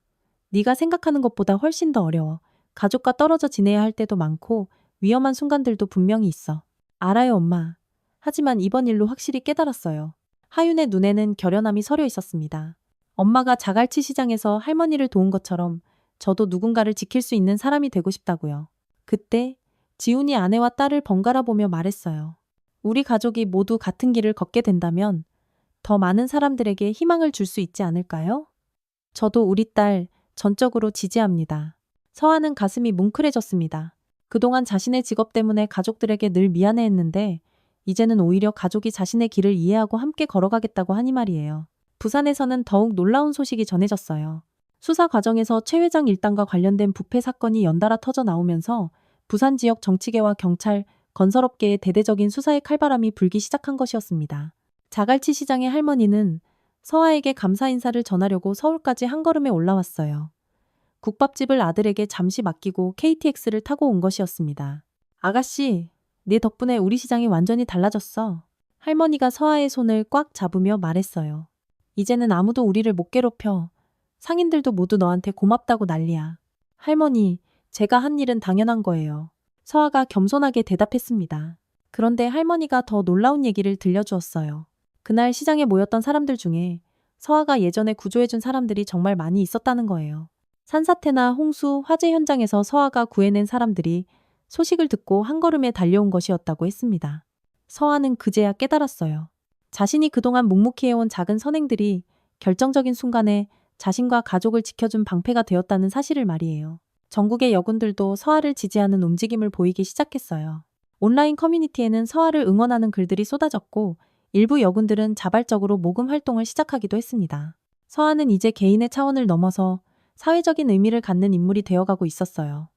네가 생각하는 것보다 훨씬 더 어려워. 가족과 떨어져 지내야 할 때도 많고 위험한 순간들도 분명히 있어. 알아요, 엄마. 하지만 이번 일로 확실히 깨달았어요. 하윤의 눈에는 결연함이 서려 있었습니다. 엄마가 자갈치 시장에서 할머니를 도운 것처럼 저도 누군가를 지킬 수 있는 사람이 되고 싶다고요. 그때 지훈이 아내와 딸을 번갈아 보며 말했어요. 우리 가족이 모두 같은 길을 걷게 된다면 더 많은 사람들에게 희망을 줄 수 있지 않을까요? 저도 우리 딸 전적으로 지지합니다. 서아는 가슴이 뭉클해졌습니다. 그동안 자신의 직업 때문에 가족들에게 늘 미안해했는데 이제는 오히려 가족이 자신의 길을 이해하고 함께 걸어가겠다고 하니 말이에요. 부산에서는 더욱 놀라운 소식이 전해졌어요. 수사 과정에서 최 회장 일당과 관련된 부패 사건이 연달아 터져 나오면서 부산 지역 정치계와 경찰, 건설업계의 대대적인 수사의 칼바람이 불기 시작한 것이었습니다. 자갈치 시장의 할머니는 서아에게 감사 인사를 전하려고 서울까지 한 걸음에 올라왔어요. 국밥집을 아들에게 잠시 맡기고 KTX를 타고 온 것이었습니다. 아가씨, 네 덕분에 우리 시장이 완전히 달라졌어. 할머니가 서아의 손을 꽉 잡으며 말했어요. 이제는 아무도 우리를 못 괴롭혀. 상인들도 모두 너한테 고맙다고 난리야. 할머니, 제가 한 일은 당연한 거예요. 서아가 겸손하게 대답했습니다. 그런데 할머니가 더 놀라운 얘기를 들려주었어요. 그날 시장에 모였던 사람들 중에 서아가 예전에 구조해준 사람들이 정말 많이 있었다는 거예요. 산사태나 홍수, 화재 현장에서 서아가 구해낸 사람들이 소식을 듣고 한 걸음에 달려온 것이었다고 했습니다. 서아는 그제야 깨달았어요. 자신이 그동안 묵묵히해온 작은 선행들이 결정적인 순간에 자신과 가족을 지켜준 방패가 되었다는 사실을 말이에요. 전국의 여군들도 서아를 지지하는 움직임을 보이기 시작했어요. 온라인 커뮤니티에는 서아를 응원하는 글들이 쏟아졌고 일부 여군들은 자발적으로 모금 활동을 시작하기도 했습니다. 서아는 이제 개인의 차원을 넘어서 사회적인 의미를 갖는 인물이 되어가고 있었어요.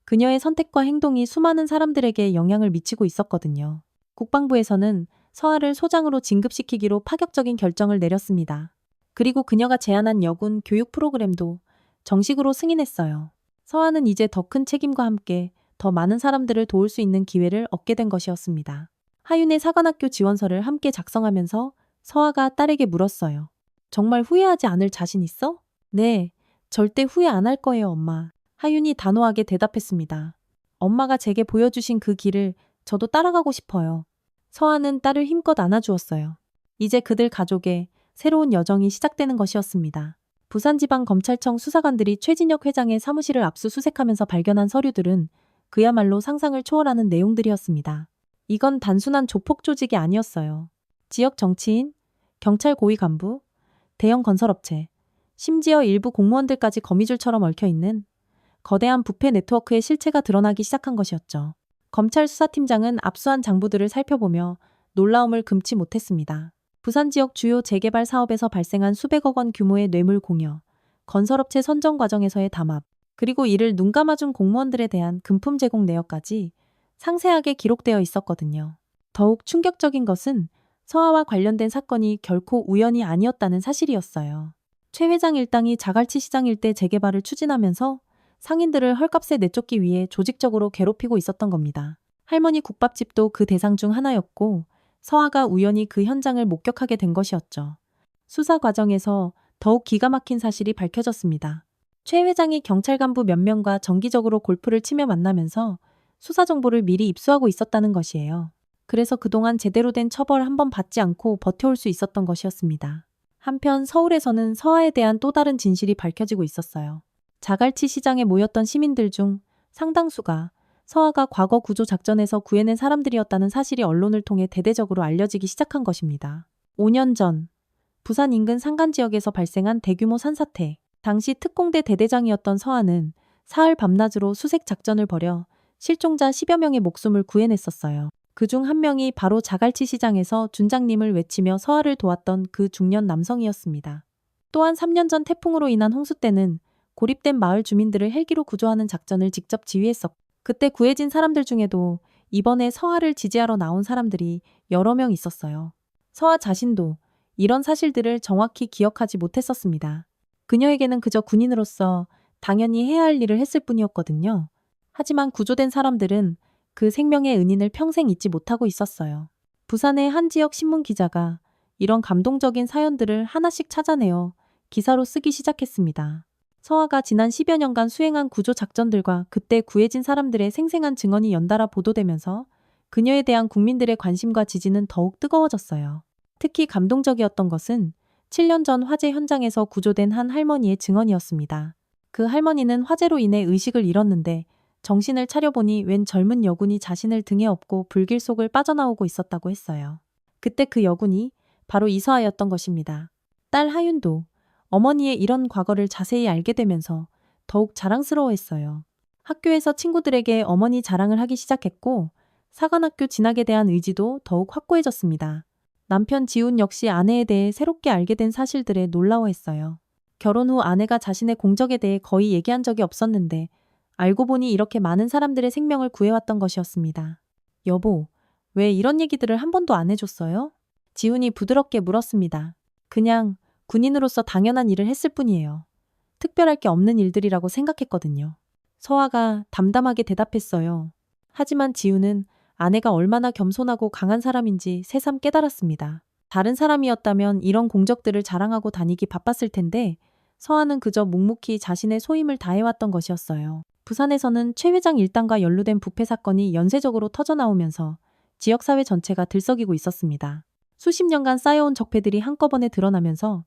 그녀의 선택과 행동이 수많은 사람들에게 영향을 미치고 있었거든요. 국방부에서는 서아를 소장으로 진급시키기로 파격적인 결정을 내렸습니다. 그리고 그녀가 제안한 여군 교육 프로그램도 정식으로 승인했어요. 서아는 이제 더 큰 책임과 함께 더 많은 사람들을 도울 수 있는 기회를 얻게 된 것이었습니다. 하윤의 사관학교 지원서를 함께 작성하면서 서아가 딸에게 물었어요. 정말 후회하지 않을 자신 있어? 네, 절대 후회 안 할 거예요, 엄마. 하윤이 단호하게 대답했습니다. 엄마가 제게 보여주신 그 길을 저도 따라가고 싶어요. 서아는 딸을 힘껏 안아주었어요. 이제 그들 가족의 새로운 여정이 시작되는 것이었습니다. 부산지방검찰청 수사관들이 최진혁 회장의 사무실을 압수수색하면서 발견한 서류들은 그야말로 상상을 초월하는 내용들이었습니다. 이건 단순한 조폭 조직이 아니었어요. 지역 정치인, 경찰 고위 간부, 대형 건설업체, 심지어 일부 공무원들까지 거미줄처럼 얽혀있는 거대한 부패 네트워크의 실체가 드러나기 시작한 것이었죠. 검찰 수사팀장은 압수한 장부들을 살펴보며 놀라움을 금치 못했습니다. 부산 지역 주요 재개발 사업에서 발생한 수백억 원 규모의 뇌물 공여, 건설업체 선정 과정에서의 담합, 그리고 이를 눈 감아준 공무원들에 대한 금품 제공 내역까지 상세하게 기록되어 있었거든요. 더욱 충격적인 것은 서아와 관련된 사건이 결코 우연이 아니었다는 사실이었어요. 최 회장 일당이 자갈치 시장 일대 재개발을 추진하면서 상인들을 헐값에 내쫓기 위해 조직적으로 괴롭히고 있었던 겁니다. 할머니 국밥집도 그 대상 중 하나였고 서아가 우연히 그 현장을 목격하게 된 것이었죠. 수사 과정에서 더욱 기가 막힌 사실이 밝혀졌습니다. 최 회장이 경찰 간부 몇 명과 정기적으로 골프를 치며 만나면서 수사 정보를 미리 입수하고 있었다는 것이에요. 그래서 그동안 제대로 된 처벌 한 번 받지 않고 버텨올 수 있었던 것이었습니다. 한편 서울에서는 서아에 대한 또 다른 진실이 밝혀지고 있었어요. 자갈치 시장에 모였던 시민들 중 상당수가 서아가 과거 구조 작전에서 구해낸 사람들이었다는 사실이 언론을 통해 대대적으로 알려지기 시작한 것입니다. 5년 전 부산 인근 산간 지역에서 발생한 대규모 산사태, 당시 특공대 대대장이었던 서아는 사흘 밤낮으로 수색 작전을 벌여 실종자 10여 명의 목숨을 구해냈었어요. 그중 한 명이 바로 자갈치 시장에서 준장님을 외치며 서아를 도왔던 그 중년 남성이었습니다. 또한 3년 전 태풍으로 인한 홍수 때는 고립된 마을 주민들을 헬기로 구조하는 작전을 직접 지휘했었고 그때 구해진 사람들 중에도 이번에 서아를 지지하러 나온 사람들이 여러 명 있었어요. 서아 자신도 이런 사실들을 정확히 기억하지 못했었습니다. 그녀에게는 그저 군인으로서 당연히 해야 할 일을 했을 뿐이었거든요. 하지만 구조된 사람들은 그 생명의 은인을 평생 잊지 못하고 있었어요. 부산의 한 지역 신문 기자가 이런 감동적인 사연들을 하나씩 찾아내어 기사로 쓰기 시작했습니다. 서아가 지난 10여 년간 수행한 구조 작전들과 그때 구해진 사람들의 생생한 증언이 연달아 보도되면서 그녀에 대한 국민들의 관심과 지지는 더욱 뜨거워졌어요. 특히 감동적이었던 것은 7년 전 화재 현장에서 구조된 한 할머니의 증언이었습니다. 그 할머니는 화재로 인해 의식을 잃었는데 정신을 차려보니 웬 젊은 여군이 자신을 등에 업고 불길 속을 빠져나오고 있었다고 했어요. 그때 그 여군이 바로 이서아였던 것입니다. 딸 하윤도 어머니의 이런 과거를 자세히 알게 되면서 더욱 자랑스러워했어요. 학교에서 친구들에게 어머니 자랑을 하기 시작했고 사관학교 진학에 대한 의지도 더욱 확고해졌습니다. 남편 지훈 역시 아내에 대해 새롭게 알게 된 사실들에 놀라워했어요. 결혼 후 아내가 자신의 공적에 대해 거의 얘기한 적이 없었는데 알고 보니 이렇게 많은 사람들의 생명을 구해왔던 것이었습니다. 여보, 왜 이런 얘기들을 한 번도 안 해줬어요? 지훈이 부드럽게 물었습니다. 그냥 군인으로서 당연한 일을 했을 뿐이에요. 특별할 게 없는 일들이라고 생각했거든요. 서아가 담담하게 대답했어요. 하지만 지훈은 아내가 얼마나 겸손하고 강한 사람인지 새삼 깨달았습니다. 다른 사람이었다면 이런 공적들을 자랑하고 다니기 바빴을 텐데 서아는 그저 묵묵히 자신의 소임을 다해왔던 것이었어요. 부산에서는 최 회장 일당과 연루된 부패 사건이 연쇄적으로 터져나오면서 지역사회 전체가 들썩이고 있었습니다. 수십 년간 쌓여온 적폐들이 한꺼번에 드러나면서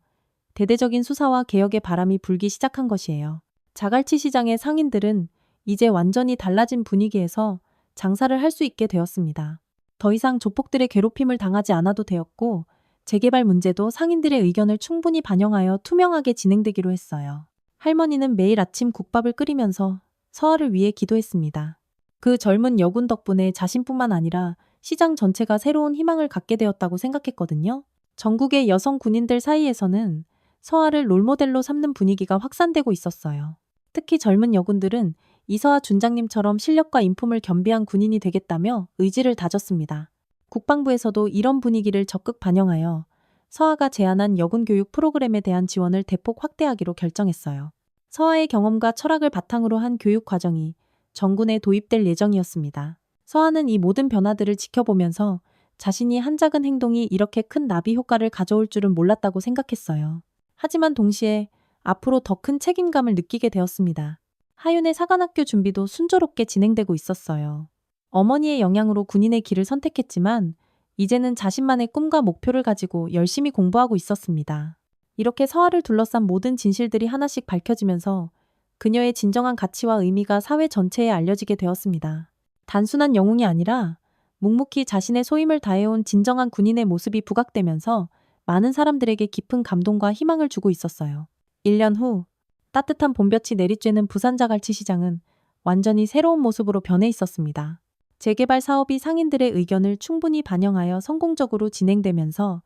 대대적인 수사와 개혁의 바람이 불기 시작한 것이에요. 자갈치 시장의 상인들은 이제 완전히 달라진 분위기에서 장사를 할 수 있게 되었습니다. 더 이상 조폭들의 괴롭힘을 당하지 않아도 되었고 재개발 문제도 상인들의 의견을 충분히 반영하여 투명하게 진행되기로 했어요. 할머니는 매일 아침 국밥을 끓이면서 서아를 위해 기도했습니다. 그 젊은 여군 덕분에 자신뿐만 아니라 시장 전체가 새로운 희망을 갖게 되었다고 생각했거든요. 전국의 여성 군인들 사이에서는 서아를 롤모델로 삼는 분위기가 확산되고 있었어요. 특히 젊은 여군들은 이서아 준장님처럼 실력과 인품을 겸비한 군인이 되겠다며 의지를 다졌습니다. 국방부에서도 이런 분위기를 적극 반영하여 서아가 제안한 여군 교육 프로그램에 대한 지원을 대폭 확대하기로 결정했어요. 서아의 경험과 철학을 바탕으로 한 교육 과정이 정군에 도입될 예정이었습니다. 서아는 이 모든 변화들을 지켜보면서 자신이 한 작은 행동이 이렇게 큰 나비 효과를 가져올 줄은 몰랐다고 생각했어요. 하지만 동시에 앞으로 더 큰 책임감을 느끼게 되었습니다. 하윤의 사관학교 준비도 순조롭게 진행되고 있었어요. 어머니의 영향으로 군인의 길을 선택했지만 이제는 자신만의 꿈과 목표를 가지고 열심히 공부하고 있었습니다. 이렇게 서아를 둘러싼 모든 진실들이 하나씩 밝혀지면서 그녀의 진정한 가치와 의미가 사회 전체에 알려지게 되었습니다. 단순한 영웅이 아니라 묵묵히 자신의 소임을 다해온 진정한 군인의 모습이 부각되면서 많은 사람들에게 깊은 감동과 희망을 주고 있었어요. 1년 후 따뜻한 봄볕이 내리쬐는 부산 자갈치 시장은 완전히 새로운 모습으로 변해 있었습니다. 재개발 사업이 상인들의 의견을 충분히 반영하여 성공적으로 진행되면서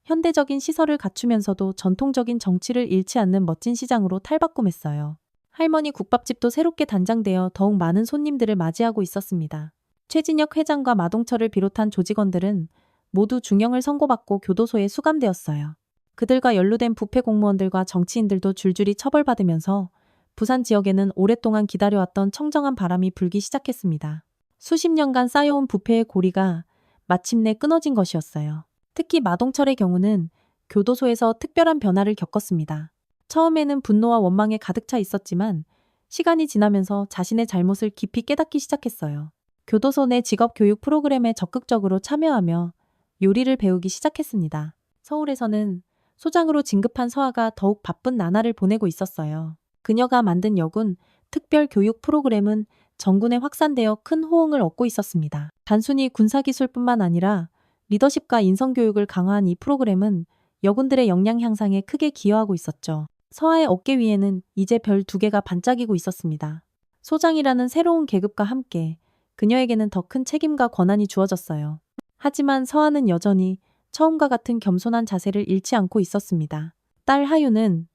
현대적인 시설을 갖추면서도 전통적인 정치를 잃지 않는 멋진 시장으로 탈바꿈했어요. 할머니 국밥집도 새롭게 단장되어 더욱 많은 손님들을 맞이하고 있었습니다. 최진혁 회장과 마동철을 비롯한 조직원들은 모두 중형을 선고받고 교도소에 수감되었어요. 그들과 연루된 부패 공무원들과 정치인들도 줄줄이 처벌받으면서 부산 지역에는 오랫동안 기다려왔던 청정한 바람이 불기 시작했습니다. 수십 년간 쌓여온 부패의 고리가 마침내 끊어진 것이었어요. 특히 마동철의 경우는 교도소에서 특별한 변화를 겪었습니다. 처음에는 분노와 원망에 가득 차 있었지만 시간이 지나면서 자신의 잘못을 깊이 깨닫기 시작했어요. 교도소 내 직업 교육 프로그램에 적극적으로 참여하며 요리를 배우기 시작했습니다. 서울에서는 소장으로 진급한 서아가 더욱 바쁜 나날을 보내고 있었어요. 그녀가 만든 여군 특별 교육 프로그램은 전군에 확산되어 큰 호응을 얻고 있었습니다. 단순히 군사기술뿐만 아니라 리더십과 인성교육을 강화한 이 프로그램은 여군들의 역량 향상에 크게 기여하고 있었죠. 서아의 어깨 위에는 이제 별 2개가 반짝이고 있었습니다. 소장이라는 새로운 계급과 함께 그녀에게는 더 큰 책임과 권한이 주어졌어요. 하지만 서아는 여전히 처음과 같은 겸손한 자세를 잃지 않고 있었습니다. 딸 하윤은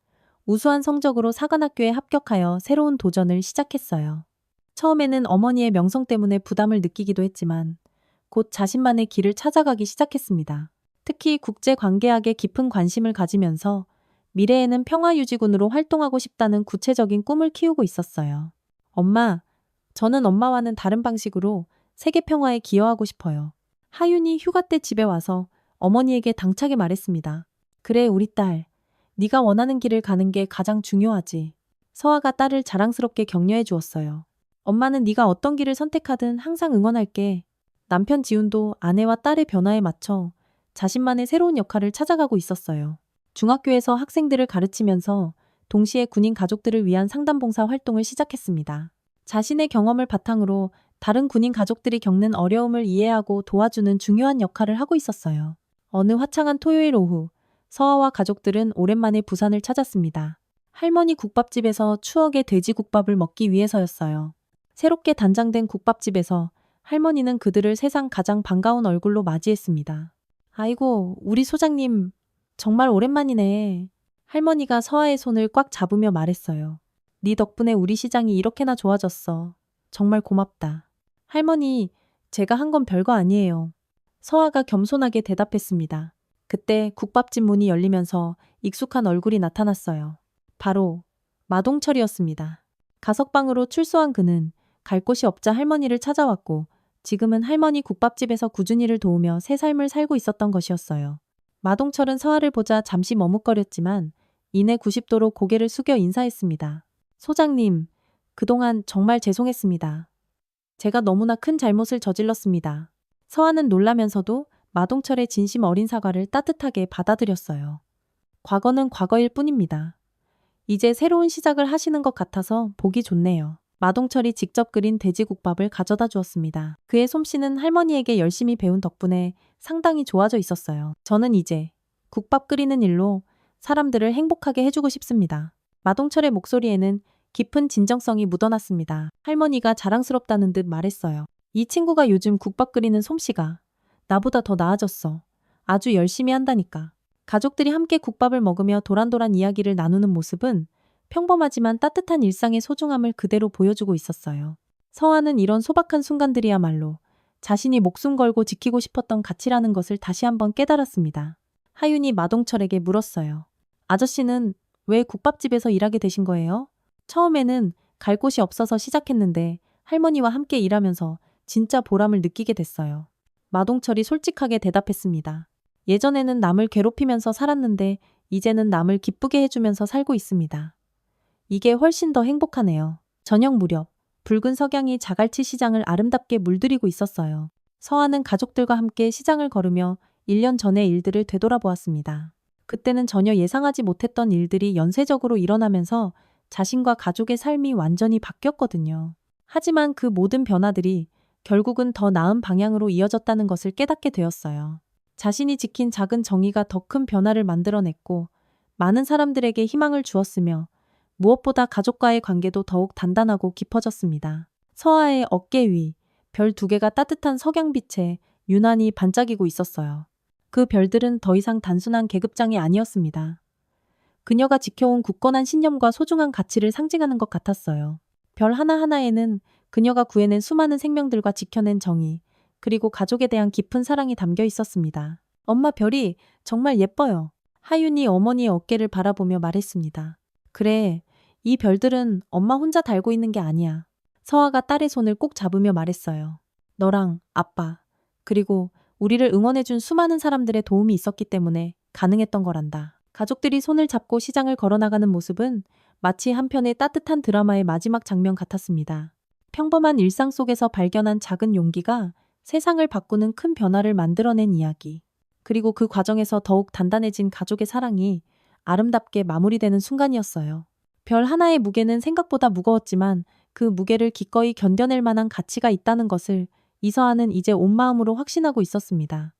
우수한 성적으로 사관학교에 합격하여 새로운 도전을 시작했어요. 처음에는 어머니의 명성 때문에 부담을 느끼기도 했지만 곧 자신만의 길을 찾아가기 시작했습니다. 특히 국제관계학에 깊은 관심을 가지면서 미래에는 평화유지군으로 활동하고 싶다는 구체적인 꿈을 키우고 있었어요. 엄마, 저는 엄마와는 다른 방식으로 세계 평화에 기여하고 싶어요. 하윤이 휴가 때 집에 와서 어머니에게 당차게 말했습니다. 그래, 우리 딸. 네가 원하는 길을 가는 게 가장 중요하지. 서아가 딸을 자랑스럽게 격려해 주었어요. 엄마는 네가 어떤 길을 선택하든 항상 응원할게. 남편 지훈도 아내와 딸의 변화에 맞춰 자신만의 새로운 역할을 찾아가고 있었어요. 중학교에서 학생들을 가르치면서 동시에 군인 가족들을 위한 상담봉사 활동을 시작했습니다. 자신의 경험을 바탕으로 다른 군인 가족들이 겪는 어려움을 이해하고 도와주는 중요한 역할을 하고 있었어요. 어느 화창한 토요일 오후, 서아와 가족들은 오랜만에 부산을 찾았습니다. 할머니 국밥집에서 추억의 돼지국밥을 먹기 위해서였어요. 새롭게 단장된 국밥집에서 할머니는 그들을 세상 가장 반가운 얼굴로 맞이했습니다. 아이고, 우리 소장님, 정말 오랜만이네. 할머니가 서아의 손을 꽉 잡으며 말했어요. 네 덕분에 우리 시장이 이렇게나 좋아졌어. 정말 고맙다. 할머니, 제가 한 건 별거 아니에요. 서아가 겸손하게 대답했습니다. 그때 국밥집 문이 열리면서 익숙한 얼굴이 나타났어요. 바로 마동철이었습니다. 가석방으로 출소한 그는 갈 곳이 없자 할머니를 찾아왔고 지금은 할머니 국밥집에서 꾸준히 일을 도우며 새 삶을 살고 있었던 것이었어요. 마동철은 서아를 보자 잠시 머뭇거렸지만 이내 90도로 고개를 숙여 인사했습니다. 소장님, 그동안 정말 죄송했습니다. 제가 너무나 큰 잘못을 저질렀습니다. 서아는 놀라면서도 마동철의 진심 어린 사과를 따뜻하게 받아들였어요. 과거는 과거일 뿐입니다. 이제 새로운 시작을 하시는 것 같아서 보기 좋네요. 마동철이 직접 끓인 돼지국밥을 가져다 주었습니다. 그의 솜씨는 할머니에게 열심히 배운 덕분에 상당히 좋아져 있었어요. 저는 이제 국밥 끓이는 일로 사람들을 행복하게 해주고 싶습니다. 마동철의 목소리에는 깊은 진정성이 묻어났습니다. 할머니가 자랑스럽다는 듯 말했어요. 이 친구가 요즘 국밥 끓이는 솜씨가 나보다 더 나아졌어. 아주 열심히 한다니까. 가족들이 함께 국밥을 먹으며 도란도란 이야기를 나누는 모습은 평범하지만 따뜻한 일상의 소중함을 그대로 보여주고 있었어요. 서아는 이런 소박한 순간들이야말로 자신이 목숨 걸고 지키고 싶었던 가치라는 것을 다시 한번 깨달았습니다. 하윤이 마동철에게 물었어요. 아저씨는 왜 국밥집에서 일하게 되신 거예요? 처음에는 갈 곳이 없어서 시작했는데 할머니와 함께 일하면서 진짜 보람을 느끼게 됐어요. 마동철이 솔직하게 대답했습니다. 예전에는 남을 괴롭히면서 살았는데 이제는 남을 기쁘게 해주면서 살고 있습니다. 이게 훨씬 더 행복하네요. 저녁 무렵 붉은 석양이 자갈치 시장을 아름답게 물들이고 있었어요. 서아는 가족들과 함께 시장을 걸으며 1년 전의 일들을 되돌아보았습니다. 그때는 전혀 예상하지 못했던 일들이 연쇄적으로 일어나면서 자신과 가족의 삶이 완전히 바뀌었거든요. 하지만 그 모든 변화들이 결국은 더 나은 방향으로 이어졌다는 것을 깨닫게 되었어요. 자신이 지킨 작은 정의가 더 큰 변화를 만들어냈고 많은 사람들에게 희망을 주었으며 무엇보다 가족과의 관계도 더욱 단단하고 깊어졌습니다. 서아의 어깨 위, 별 2개가 따뜻한 석양빛에 유난히 반짝이고 있었어요. 그 별들은 더 이상 단순한 계급장이 아니었습니다. 그녀가 지켜온 굳건한 신념과 소중한 가치를 상징하는 것 같았어요. 별 하나하나에는 그녀가 구해낸 수많은 생명들과 지켜낸 정의, 그리고 가족에 대한 깊은 사랑이 담겨 있었습니다. 엄마 별이 정말 예뻐요. 하윤이 어머니의 어깨를 바라보며 말했습니다. 그래, 이 별들은 엄마 혼자 달고 있는 게 아니야. 서아가 딸의 손을 꼭 잡으며 말했어요. 너랑 아빠, 그리고 우리를 응원해준 수많은 사람들의 도움이 있었기 때문에 가능했던 거란다. 가족들이 손을 잡고 시장을 걸어나가는 모습은 마치 한 편의 따뜻한 드라마의 마지막 장면 같았습니다. 평범한 일상 속에서 발견한 작은 용기가 세상을 바꾸는 큰 변화를 만들어낸 이야기. 그리고 그 과정에서 더욱 단단해진 가족의 사랑이 아름답게 마무리되는 순간이었어요. 별 하나의 무게는 생각보다 무거웠지만 그 무게를 기꺼이 견뎌낼 만한 가치가 있다는 것을 이서아는 이제 온 마음으로 확신하고 있었습니다.